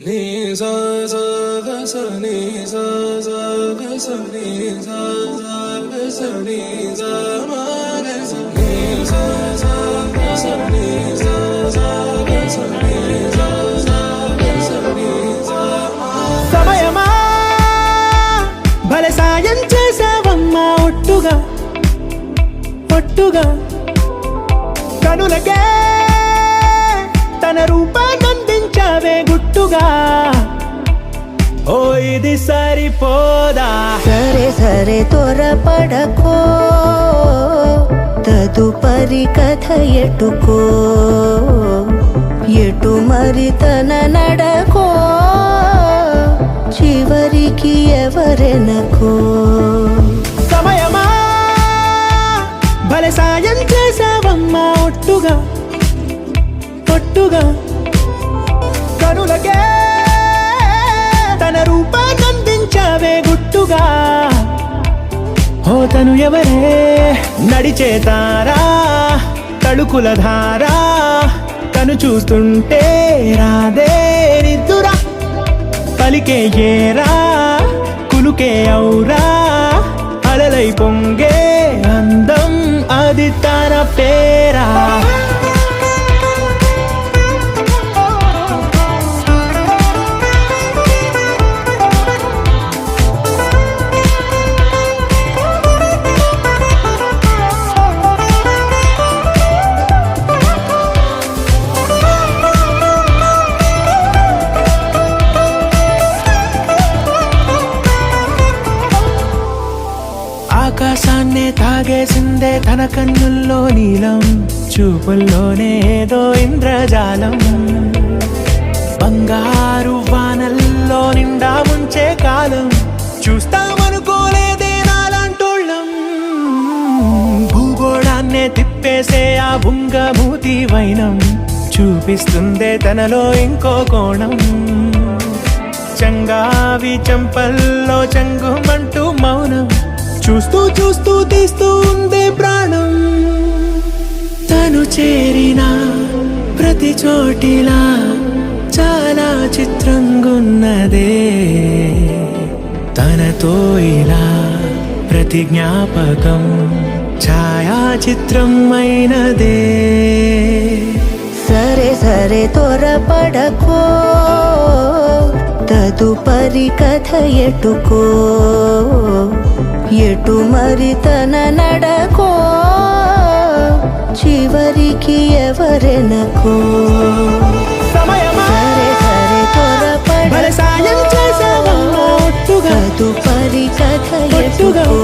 నీ సా సా గ స నీ సా సా గ స నీ సా సా గ స నీ సా మా గ స నీ సా సా గ స నీ సా సా గ స నీ సా సా గ స నీ సా మా. సమయమా భలే సాయం చేసావమ్మా ఒట్టుగా ఒట్టుగా కనులకే తన రూపాన్నందించావే గుట్టుగా. ఓ ఇది సరిపోదా, సరే సరే త్వరపడకో, తదుపరి కథ ఎటుకో, ఎటు మరి తన నడకో, చివరికి ఎవరెనకో. సమయమా భలే సాయం చేసావమ్మా ఒట్టుగా ఒట్టుగా కనులకే తన రూపాన్నందించావే గుట్టుగా. ఓ తను ఎవరే నడిచే తారా, తడుకుల ధారా, తను చూస్తుంటే రాదే నిద్దురా, పలికే ఏరా కులుకే ఔరా, అలలై పొంగే అందం అది తన పేరా. ఆకాశాన్నే తాగేసిందే తన కన్నుల్లో నీలం, చూపుల్లోనే ఏదో ఇంద్రజాలం, బంగారు వానల్లో నిండా ముంచే కాలం, చూస్తామనుకోలేదే నాలాంటోళ్ళం. భూగోళాన్నే తిప్పేసే ఆ బుంగమూతి వైనం, చూపిస్తుందే తనలో ఇంకో కోణం, చంగావి చంపల్లో చంగుమంటూ మౌనం, చూస్తూ చూస్తూ తీస్తూ ఉందే ప్రాణం. తను చేరిన ప్రతి చోటిలా చాలా చిత్రంగున్నదే, తనతో ఇలా ప్రతి జ్ఞాపకం ఛాయాచిత్రం అయినదే. సరే సరే త్వరపడకో, తదుపరి కథ ఎటుకో, ఎటు మరి తన నడకో, చివరికి ఎవరెనకో. సమయమా సరే సరే భలే సాయం చేసావమ్మా ఒట్టుగా తదుపరి కథ ఒట్టుగా ఎటుకో,